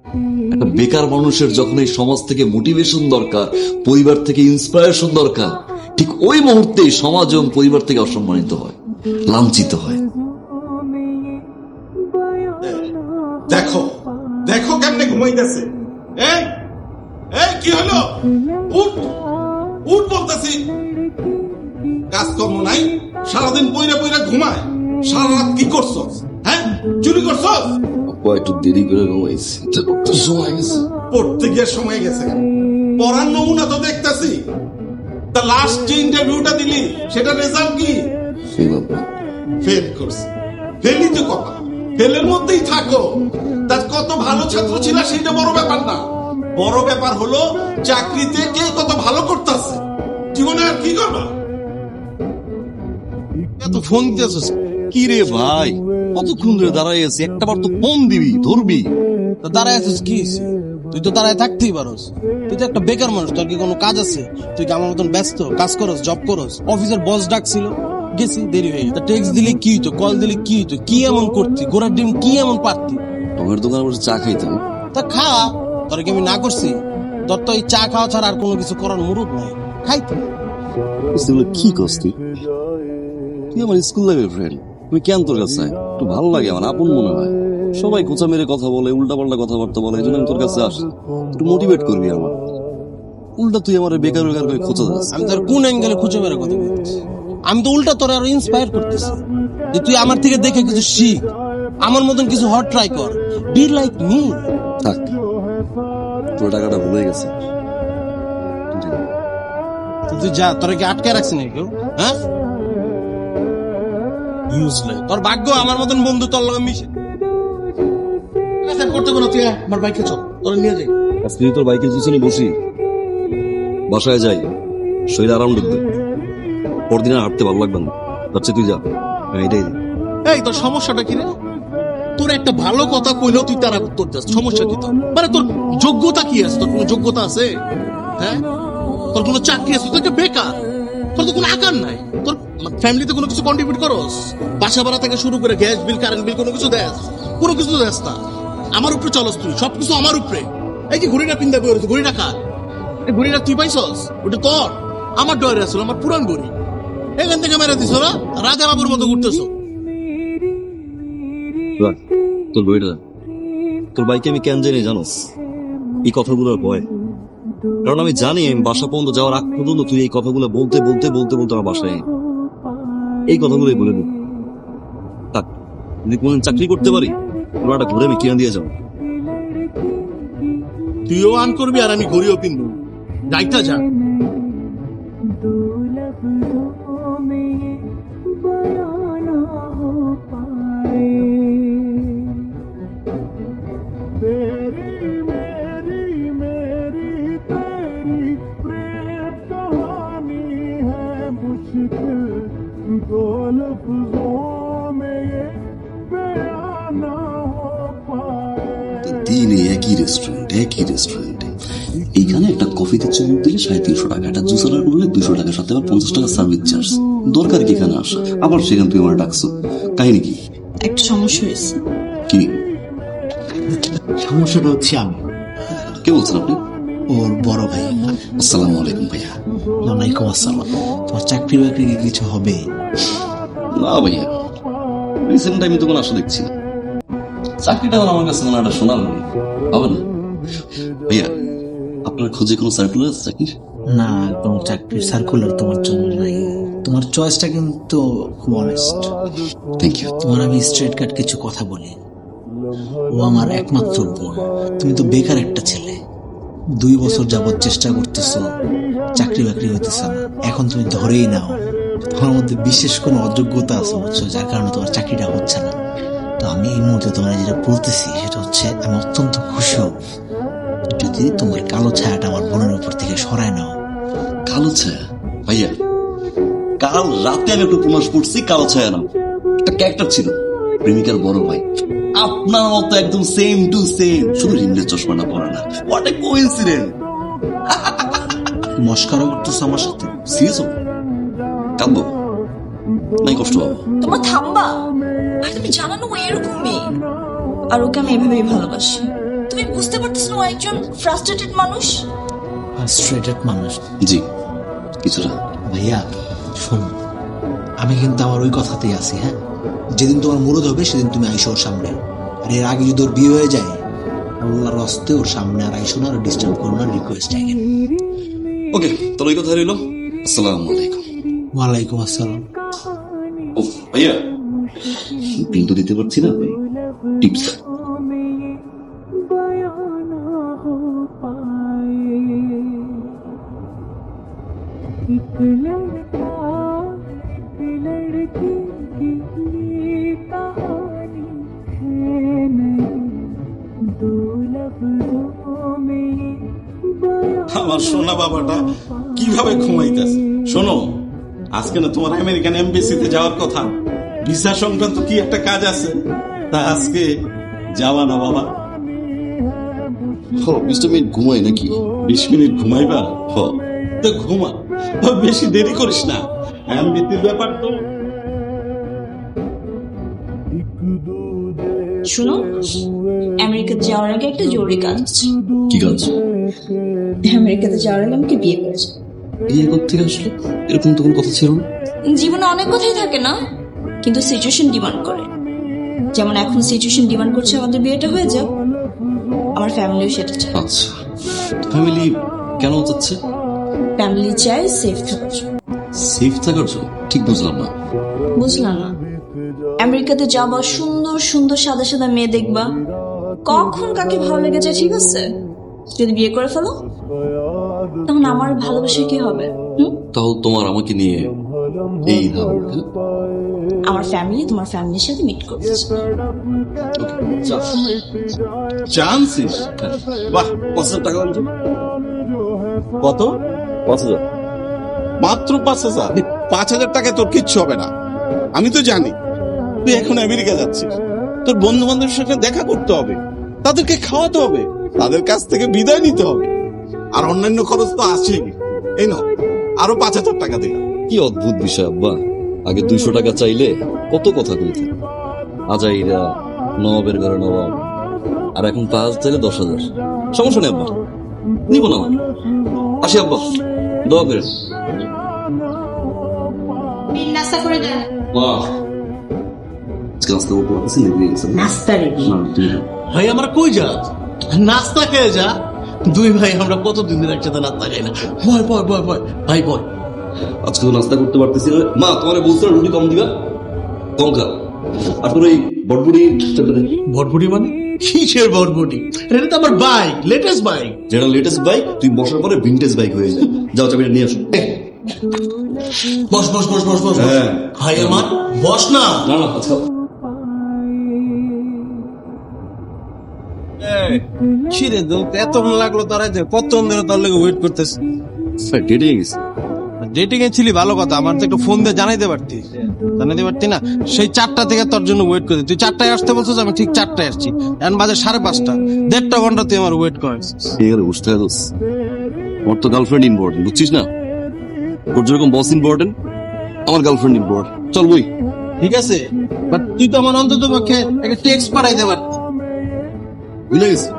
একটা বেকার মানুষের যখন এই সমাজ থেকে মোটিভেশন দরকার, পরিবার থেকে ইন্সপায়ারেশন দরকার, ঠিক ওই মুহূর্তেই সমাজ এবং পরিবার থেকে অসম্মানিত হয়, লাঞ্ছিত হয়। দেখো দেখো কেমনে ঘুমাইতেছে। এই এই কি হলো? উঠ উঠ বলতেছি। কাজকর্ম নাই, সারাদিন পইরা পইরা ঘুমায়। সারা রাত কি করছস? হ্যাঁ, চুরি করছস? একটু দেরি করে ঘুমাইছি, সময় গেছে। পড়তে গিয়ে সময় গেছে। পড়ার নমুনা তো দেখতেছি। তা লাস্ট যে ইন্টারভিউটা দিলি সেটা রেজাল্ট কি? ফেল করছি। ফেলই তো কথা, ফেলের মধ্যেই থাকো। তার কত ভালো ছাত্র ছিল সেটা বড় ব্যাপার না। বড় ব্যাপার হলো চাকরিতে কে কত ভালো করতেছে। জীবনে আর কি করবা? এত ফোন দিতেছিস কি রে ভাই? কতক্ষণ ধরে দাঁড়াই আছি, একটা বার তো ফোন দিবি, ধরবি। দাঁড়ায় আছিস কি হইছে? তুই তো দাঁড়ায় থাকতেই পারস। তুই তো একটা বেকার মানুষ, তোর কি কোনো কাজ আছে? তুই কি আমার মতন ব্যস্ত? কাজ করস, জব করস? অফিসের বস ডাকছিল, গেছি, দেরি হয়ে গেছে। টেক্সট দিলে কি হইতো, কল দিলে কি হইতো? কি এমন করতি? গোড়ার ডিম কি এমন পারতি? আমার দোকানে বসে চা খাইতাম। তা খা, তোর কি আমি না করছি? তোর তো এই চা খাওয়া ছাড়া আর কোনো কিছু করার মুরুদ নাই। খাইতে কি করছ তুই? তুই আমার স্কুল লাইফের ফ্রেন্ড, তুমি কেন তোর কাছে একটু ভালো লাগে, আমার আপন মনে হয়। সবাই খোঁচা মেরে কথা বলে, উল্টা পাল্টা কথাবার্তা বলে, এই জন্য আমি তোর কাছে আসি, একটু মোটিভেট করবি আমার। উল্টা তুই আমার বেকার বেকার করে খোঁচা যাস। আমি তোর কোন অ্যাঙ্গেলে খুঁজে বের কথা বলতেছি? আমি তো উল্টা তোর আরো ইন্সপায়ার করতেছি যে তুই আমার থেকে দেখে কিছু শিখ, আমার মতন কিছু হট ট্রাই কর, বি লাইক মি। থাক, তোর টাকাটা ভুলে গেছে। তুই যা, তোরা কি আটকে রাখছি না কেউ? হ্যাঁ, ইউজলেস। তোর ভাগ্য আমার মতন বন্ধু তোর লগে মিশে করতে পারো। তুই আমার বাইকে চল, তোর নিয়ে যাই। আজকে তোর বাইকের পিছনে বসি, বাসায় যাই, শরীর আরাম ঢুকবে, পরদিন আর হাঁটতে ভালো লাগবে না। যাচ্ছে তুই যা, আমি এটাই দিই। এই তোর সমস্যাটা কি রে? তোর একটা ভালো কথা কইলেও তুই তারা উত্তর দিস, সমস্যা কি তোর? মানে তোর যোগ্যতা কি আছে? তোর কোনো যোগ্যতা আছে? হ্যাঁ, তোর কোনো চাকরি আছে? তুই একটা বেকার, তোর তো কোনো আকার নাই। তোর ফ্যামিলিতে কোনো কিছু কন্ট্রিবিউট করস? বাসা ভাড়া থেকে শুরু করে গ্যাস বিল, কারেন্ট বিল, কোনো কিছু দেস? কোনো কিছু দেস না। আমার উপরে চলস তুই, সবকিছু আমার উপরে। এই যে ঘড়িটা পিন্দা বেরোছে, ঘড়িটা কার? এই ঘড়িটা তুই পাইছস? ওটা তোর? আমার ডরে আসলো, আমার পুরান ঘড়ি। এখান থেকে মেরে দিছ না, রাজা বাবুর মতো ঘুরতেছো। তোর বইটা, তোর বাইকে আমি কেন জানি জানোস? এই কথাগুলোর ভয়। কারণ আমি জানি আমি বাসা পর্যন্ত যাওয়ার আগ পর্যন্ত তুই এই কথাগুলো বলতে বলতে বলতে বলতে আমার বাসায় এই কথাগুলোই বলে দিই। থাক, যদি কোনদিন চাকরি করতে পারি, তোর একটা ঘুরে আমি কিনে দিয়ে যাবো। তুইও আন করবি আর আমি ঘড়িও পিনবো। যাইতা যা। দিনে একই রেস্টুরেন্টে এইখানে একটা কফিতে চুমুক দিলে 350 টাকা, একটা জুস অর্ডার করলে 200 টাকার সাথে আবার 50 টাকা সার্ভিস চার্জ। দরকার কি এখানে আসা? আবার সেখানে তুই আমার ডাকছো, কাহিনী কি? একটা সমস্যা হয়েছে। কি সমস্যাটা হচ্ছে আমি। কে বলছেন আপনি? ওর বড় ভাই। আসসালামু আলাইকুম ভাইয়া। ওয়ালাইকুম আসসালাম। তোমার চাকরি বাকরি কি কিছু হবে? না ভাইয়া, রিসেন্ট টাইমে তো কোনো আশা দেখছি না। চাকরিটা আমার কাছে মনে একটা শোনার হবে না। ভাইয়া, আপনার খোঁজে কোনো সার্কুলার আছে চাকরির? না, কোনো চাকরির সার্কুলার তোমার জন্য নাই। তোমার চয়েসটা কিন্তু খুব অনেস্ট। Thank you. তোমার আমি স্ট্রেট কাট কিছু কথা বলি। ও আমার একমাত্র বোন। তুমি তো বেকার একটা ছেলে, 2 বছর যাবৎ চেষ্টা করতেছো, চাকরি বাকরি হইতেছে না। এখন তুমি ধরেই নাও তোমার মধ্যে বিশেষ কোনো অযোগ্যতা আছে, বুঝছো, যার কারণে তোমার চাকরিটা হচ্ছে না। তো আমি এই মুহূর্তে তোমার যেটা বলতেছি সেটা হচ্ছে, আমি অত্যন্ত খুশি হব যদি তোমার কালো ছায়াটা আমার বোনের উপর থেকে সরায় নাও। কালো ছায়া? ভাইয়া, কাল রাতে আমি একটা উপন্যাস পড়ছি, কালো ছায়া নাম। একটা ক্যারেক্টার ছিল, প্রেমিকার বড় ভাই, আপনার মতো একদম সেম টু সেম, শুধু রিমলের চশমাটা পরে না। What a coincident! মস্কারা করতেছো আমার সাথে? সিরিয়াস? কাঁদবো নাই, কষ্ট পাবো? তোমার থামবা। আর তুমি জানো না ও এরকম মেয়ে, আর ওকে আমি এভাবেই ভালোবাসি। তুমি তুমি বুঝতে পারতেছ না ও একজন ফ্রাস্ট্রেটেড মানুষ। ফ্রাস্ট্রেটেড মানুষ? জি কিছুটা। ভাইয়া শোন, আমি কিন্তু আমার ওই কথাতেই আছি। হ্যাঁ, যেদিন তোমার মুরদ হবে সেদিন তুমি আইসো ওর সামনে। আর এর আগে যদি ওর বিয়ে হয়ে যায়, আল্লাহর রাস্তে ওর সামনে আর আইসো না, আর ডিস্টার্ব করো না, রিকোয়েস্ট আগে। ওকে, তাহলে ওই কথা রইল। আসসালামু আলাইকুম। ওয়ালাইকুম আসসালাম। ও ভাইয়া, বিল তো দিতে পারছি না, টিপস। আমার সোনা বাবাটা কিভাবে ঘুমাইতেছে। শোনো, আজকে না তোমার আমেরিকান এমবেসিতে যাওয়ার কথা, ভিসা সংক্রান্ত কি একটা কাজ আছে, তা আজকে যাওয়া না বাবা? 20 মিনিট ঘুমাই নাকি? 20 মিনিট ঘুমাইবা? হ। তো ঘুমা, বেশি দেরি করিস না, এমবিটির ব্যাপার তো। শুনো, আমেরিকাতে যাওয়ার আগে একটা জরুরি কাজ আছে। কি কাজ? আমেরিকাতে যাওয়ার আগে আমাকে বিয়ে করেছে। বিয়ে করতে আসলে এরকম তো কোনো কথা ছিল না। জীবনে অনেক কথাই থাকে না, কিন্তু সিচুয়েশন ডিমান্ড করে। যেমন এখন সিচুয়েশন ডিমান্ড করছে আমাদের বিয়েটা হয়ে যাক। আমার ফ্যামিলিও সেটা চায়। আচ্ছা, ফ্যামিলি কেন চাচ্ছে? ফ্যামিলি চায় সেফ থাকার জন্য। সেফ থাকার জন্য? ঠিক বুঝলাম না। বুঝলাম না? আমেরিকাতে যাবা, সুন্দর সুন্দর সাদা সাদা মেয়ে দেখবা, কখন কাকে ভালো লেগে যায়, ঠিক আছে? যদি বিয়ে করে ফেলো, তখন আমার ভালোবাসা কি হবে? তাহলে তোমার আমাকে নিয়ে এই ধারণা? আমার ফ্যামিলি তোমার ফ্যামিলির সাথে মিট করছে। জানছিস? বাহ, 5,000 টাকা দাম তো। কত? 5,000। মাত্র 5,000? 5,000 টাকায় তোর কিচ্ছু হবে না। আমি তো জানি তুই এখন আমেরিকা যাচ্ছিস, তোর বন্ধু বান্ধবের সাথে দেখা করতে হবে, তাদেরকে খাওয়াতে হবে, তাদের কাছ থেকে বিদায় নিতে হবে, আর অন্যান্য খরচ তো আছেই। এই নাও আরো 5,000 টাকা দিলাম। কি অদ্ভুত বিষয় আব্বা, আগে 200 টাকা চাইলে কত কথা কইতে, আজাইরা নবাবের ঘরে নবাব, আর এখন 5 চাইলে 10,000। সমস্যা নেই আব্বা, নিব না আমার। আসি আব্বা, দোয়া করে। নাস্তা করে দেন। বাহ, আজকে নাস্তা করতে পারতেছি না, দিয়ে গেছে। নাস্তা রেডি। না, তুই না। ভাই আমার কই যা, নাস্তা খেয়ে যা। দুই ভাই আমরা কতদিন ধরে একসাথে নাস্তা খাই না। বয় বয় বয় বয় ভাই বয়। আজকে তো নাস্তা করতে পারতেছি না। মা, তোমার বলছো না রুটি কম দিবা, কম খা। আর তোর ওই বটবুটি ভটভটি মানে কিসের ভটভটি? এটা তো আমার বাইক, লেটেস্ট বাইক। যেটা লেটেস্ট বাইক, তুই বসার পরে ভিনটেজ বাইক হয়ে যায়। যাও চাবিটা নিয়ে আসো। বস বস বস বস বস। হ্যাঁ। ভাই আমার বস না। না না, আচ্ছা। ছিরে দোক এত লাগলো তারা যে কত ধরে তার লেগে ওয়েট করতেছে। ডেটে গেছি। ডেটিং এ ছিলি ভালো কথা, আমার তো একটু ফোন দিয়ে জানাইতে পারতি না। সেই 4টা থেকে তোর জন্য ওয়েট করতে, তুই 4টায় আসতে বলছিস, আমি ঠিক 4টায় আসছি। এখন বাজে 5:30, 1.5 ঘন্টা তুই আমার ওয়েট করিস। এখানে বুঝতে হবে ওর তো গার্লফ্রেন্ড ইম্পর্টেন্ট, বুঝছিস না? ওর যেরকম বস ইম্পর্টেন্ট, আমার গার্লফ্রেন্ড ইম্পর্টেন্ট। চল বই। ঠিক আছে, বাট তুই তো আমার অন্তত পক্ষে একটা টেক্সট পাঠাইতে পারতি। বুঝলে গেছি।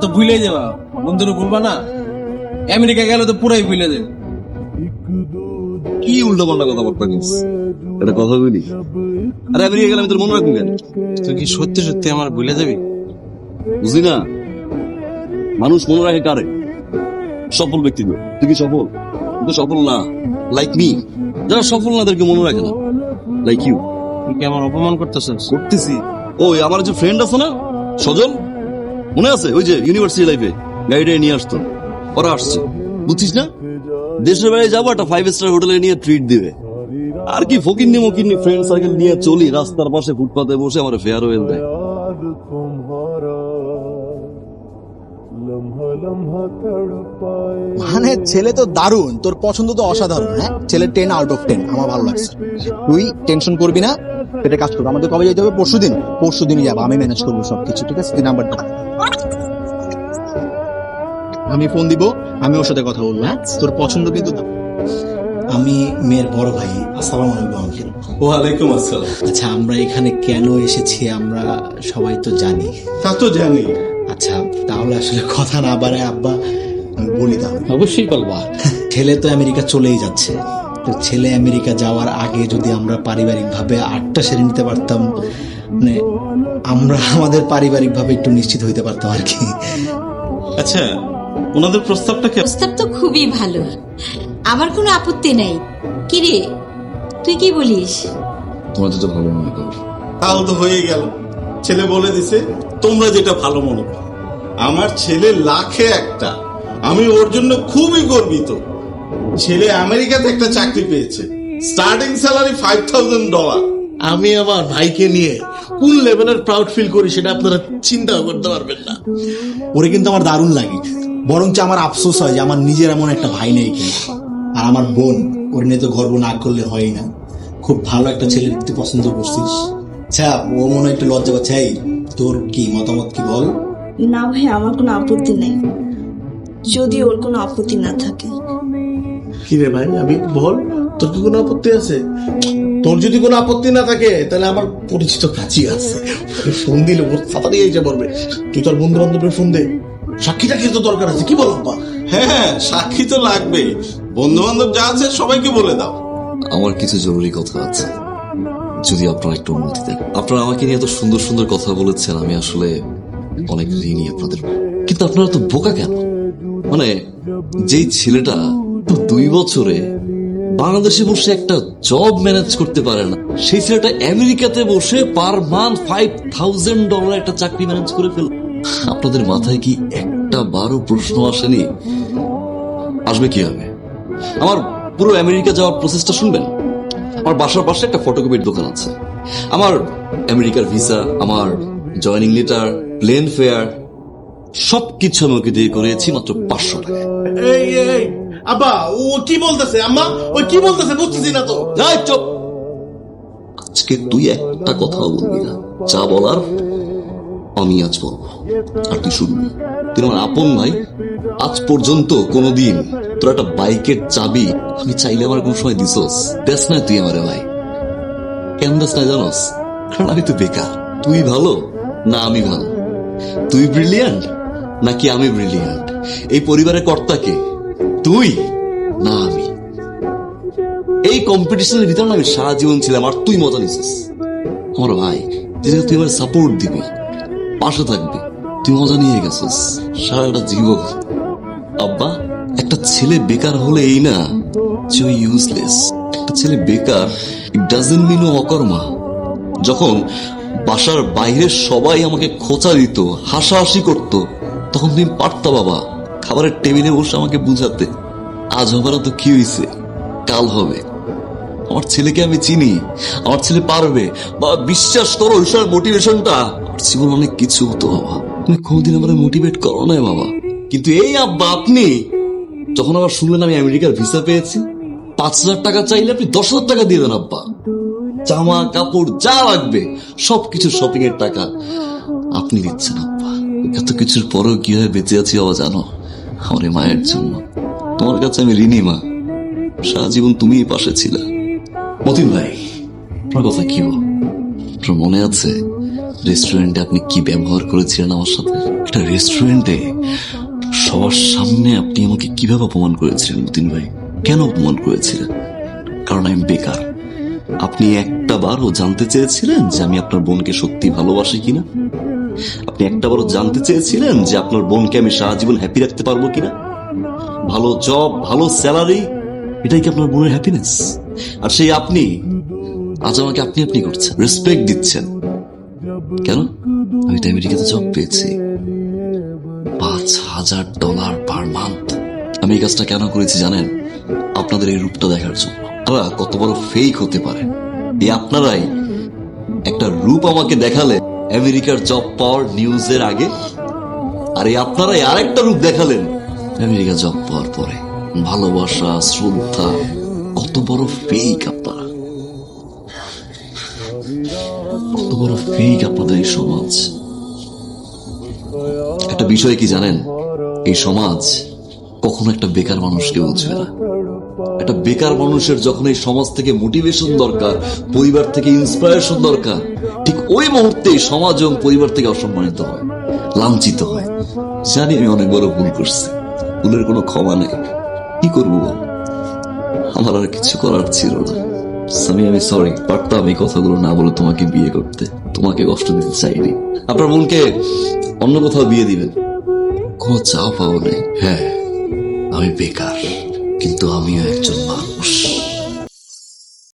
তো ভুলে যাবা, বন্ধুরা ভুলবা না। আমেরিকা গেলে তো পুরাই ভুলে যাবে। কি উল্টা পাল্টা কথাবার্তা কিস, এটা কথা বলি। আরে আমেরিকা গেলে আমি তোর মনে রাখবো কেন? তুই কি সত্যি সত্যি আমার ভুলে যাবি? বুঝলি না, মানুষ মনে রাখে কারে? সফল ব্যক্তিদের। তুই কি সফল? তুই তো সফল না। লাইক মি, যারা সফল না তাদেরকে মনে রাখে না। Like you. তুই কি আমার অপমান করতেছিস? করতেছি। ওই আমার যে ফ্রেন্ড আছে না, সজল, মনে আছে? ওই যে ইউনিভার্সিটি লাইফে গাড়িটা নিয়ে আসতো, ওরা আসছে, বুঝছিস না? দেশের বাইরে যাবো, একটা 5 স্টার হোটেলে নিয়ে ট্রিট দিবে। আর কি ফকিন্নি মকিন্নি ফ্রেন্ড সার্কেল নিয়ে চলি, রাস্তার পাশে ফুটপাতে বসে আমার ফেয়ারওয়েল দেয়। মানে ছেলে তো দারুণ, তোর পছন্দ তো অসাধারণ। হ্যাঁ, ছেলে 10 আউট অফ 10, আমার ভালো লাগছে। তুই টেনশন করবি না, পেটে কাজ করবো। আমাদের কবে যেতে হবে? পরশুদিনই যাবো, আমি ম্যানেজ করবো সবকিছু। ঠিক আছে, তুই নাম্বারটা আমি ফোন দিব, আমি ওর সাথে কথা বলবো। হ্যাঁ, তোর পছন্দ কিন্তু। আমি মেয়ের বড় ভাই। আসসালামু আলাইকুম আঙ্কেল। ওয়ালাইকুম আসসালাম। আচ্ছা, আমরা এখানে কেন এসেছি আমরা সবাই তো জানি। তা তো জানি। আচ্ছা, তাও তাহলে আসলে কথা না বাড়ায় আব্বা আমি বলি তাহলে। অবশ্যই বলবা। ছেলে তো আমেরিকা চলেই যাচ্ছে, তো ছেলে আমেরিকা যাওয়ার আগে যদি আমরা পারিবারিকভাবে আটটা সেরে নিতে পারতাম, মানে আমরা আমাদের পারিবারিকভাবে একটু নিশ্চিত হইতে পারতাম আর কি। আচ্ছা, ওনাদের প্রস্তাবটা কি? প্রস্তাব তো খুবই ভালো, আমার কোনো আপত্তি নাই। কি রে, তুই কি বলিস? তোমার যেটা ভালো মনে করো। তাও তো হয়ে গেল, ছেলে বলে দিছে তোমরা যেটা ভালো মনে করো। আমার ছেলে লাখে একটা, আমি ওর জন্য খুবই গর্বিত। ছেলে আমেরিকাতে একটা চাকরি পেয়েছে, স্টার্টিং স্যালারি $5,000। আমি আমার ভাইকে নিয়ে কোন লেভেলের প্রাউড ফিল করি সেটা আপনারা চিন্তাও করতে পারবেন না। ওরে কিন্তু আমার দারুণ লাগে, বরঞ্চ আমার আফসোস হয় যে আমার নিজের এমন একটা ভাই নেই কিন্তু। আর আমার বোন, ওর নিয়ে তো গর্ব না করলে হয় না। খুব ভালো একটা ছেলে তুই পছন্দ করছিস। আচ্ছা, ও মনে হয় একটু লজ্জা পাচ্ছে। এই, তোর কি মতামত, কি বল? না ভাই, আমার কোনো আপত্তি নেই, যদি ওর কোনো আপত্তি না থাকে। কি রে ভাই, আমি বল, তোর কি কোনো আপত্তি আছে? তোর যদি কোনো আপত্তি না থাকে তাহলে আমার পরিচিত কাজই আছে, ফোন দিলে ওর তাড়াতাড়ি এসে পড়বে। তুই তোর বন্ধু বান্ধবের ফোন দে, সাক্ষীটা কিন্তু দরকার আছে। কি বল আব্বা? হ্যাঁ, সাক্ষী তো লাগবে। বন্ধু বান্ধব যা আছে সবাইকে বলে দাও। আমার কিছু জরুরি কথা আছে, যদি আপনারা একটু অনুমতি দেন। আপনারা আমাকে নিয়ে এত সুন্দর সুন্দর কথা বলেছেন, আমি আসলে অনেক ঋণী আপনাদের। কিন্তু আপনারা তো বোকা কেন? মানে যেই ছেলেটা 2 বছরে বাংলাদেশে বসে একটা জব ম্যানেজ করতে পারে না, সেই ছেলেটা আমেরিকাতে বসে পার মান্থ $5,000 একটা চাকরি ম্যানেজ করে ফেল। আপনাদের মাথায় কি একটা বারো প্রশ্ন আসেনি? আসবে কি হবে? আমার পুরো আমেরিকা যাওয়ার প্রসেসটা শুনবেন। আমার বাসার পাশে একটা ফটোকপির দোকান আছে। আমার আমেরিকার ভিসা, আমার জয়েনিং লেটার, প্লেন ফেয়ার সবকিছু আমি ওকে দিয়ে করেছি মাত্র $500। এই এই আব্বা, ও কি বলতেছে? আম্মা, ওই কি বলতেছে বুঝতেছি না তো। এই চুপ! আজকে তুই একটা কথাও বলবি না, যা বলার আমি আজ বলবো। আর তুই শুনবি। তুই আমার আপন ভাই, আজ পর্যন্ত কোনোদিন তোর একটা বাইকের চাবি আমি চাইলে আমার কোন সময় দিছস? দেস না তুই আমারে ভাই। কেন দেস না জানোস? কারণ আমি তো বেকার। তুই ভালো না আমি ভালো? তুই ব্রিলিয়ান্ট নাকি আমি ব্রিলিয়ান্ট? এই পরিবারের কর্তা কে, তুই না আমি? এই কম্পিটিশনের ভিতরে আমি সারা জীবন ছিলাম, আর তুই মজা নিছিস। আমার ভাই, তুই আমার সাপোর্ট দিবি, পাশে থাকবি, তুই মজা নিয়ে গেছিস সারাটা জীবন। আব্বা, একটা ছেলে বেকার হলে এই না যে ইউজলেস। একটা ছেলে বেকার ইট ডাজন্ট মিন ও অকর্মা। যখন বাসার বাইরের সবাই আমাকে খোঁচা দিত, হাসাহাসি করত, তখন তুমি পারতা বাবা খাবারের টেবিলে বসে আমাকে বুঝাতে, আজ হবে না তো কি হয়েছে, কাল হবে। আমার ছেলেকে আমি চিনি, আমার ছেলে পারবে। বাবা বিশ্বাস করো, ওইসব মোটিভেশনটা আমার জীবন অনেক কিছু হতো বাবা। তুমি কোনদিন আমাদের মোটিভেট করো না বাবা। কিন্তু এই আব্বা, আপনি যখন আবার শুনলেন আমি আমেরিকার ভিসা পেয়েছি, 5,000 টাকা চাইলে আপনি 10,000 টাকা দিয়ে দেন আব্বা। জামা কাপড় যা লাগবে সবকিছু শপিং এর টাকা আপনি দিচ্ছেন আব্বা। এত কিছুর পরেও কিভাবে বেঁচে আছি বাবা জানো? আমার এই মায়ের জন্য। তোমার কাছে আমি ঋণী মা, সারা জীবন তুমিই পাশে ছিলে। মতিন ভাই, আপনার কথা কি বল? আপনার মনে আছে রেস্টুরেন্টে আপনি কি ব্যবহার করেছিলেন আমার সাথে? একটা রেস্টুরেন্টে সবার সামনে আপনি আমাকে কিভাবে অপমান করেছিলেন মতিন ভাই? কেন অপমান করেছিলেন? কারণ আমি বেকার। আপনি একটা বারও জানতে চেয়েছিলেন যে আমি আপনার বোনকে সত্যি ভালোবাসি কিনা? আপনি একটা বারও জানতে চেয়েছিলেন যে আপনার বোনকে আমি সারা জীবন হ্যাপি রাখতে পারবো কিনা? ভালো জব, ভালো স্যালারি, এটাই কি আপনার বোনের হ্যাপিনেস? আর সেই আপনি আজ আমাকে আপনি আপনি করছেন, রেসপেক্ট দিচ্ছেন। কেন? আমি তো আমেরিকাতে জব পেয়েছি, $5,000 পার মান্থ। আমি এই কাজটা কেন করেছি জানেন? আপনাদের এই রূপটা দেখার জন্য। আপনারা কত বড় ফেক হতে পারে, এই আপনারাই একটা রূপ আমাকে দেখালে আমেরিকার জব পাওয়ার নিউজের আগে, আর এই আপনারাই আরেকটা রূপ দেখালেন আমেরিকা জব পাওয়ার পরে। ভালোবাসা, শ্রদ্ধা, কত বড় ফেক আপনারা, কত বড় ফেক আপনাদের এই সমাজ। একটা বিষয় কি জানেন? এই সমাজ কখনো একটা বেকার মানুষকে বুঝবে না। একটা বেকার মানুষের যখন এই সমাজ থেকে মোটিভেশন দরকার, পরিবার থেকে ইন্সপিরেশন দরকার, ঠিক ওই মুহূর্তে সমাজ এবং পরিবার থেকে অসম্মানিত হয়, লাঞ্ছিত হয়। জানি আমি অনেক বড় ভুল করছি, ভুলের কোনো ক্ষমা নেই। কি করবো বল? আমার আর কিছু করার ছিল না। সামি, আমি সরি, পারতাম এই কথাগুলো না বলে তোমাকে বিয়ে করতে, তোমাকে কষ্ট দিতে চাইনি। আপনার বোনকে অন্য কোথাও বিয়ে দিবেন, কোনো চাও পাও নেই। হ্যাঁ, আমি বেকার, কিন্তু আমিও একজন মানুষ।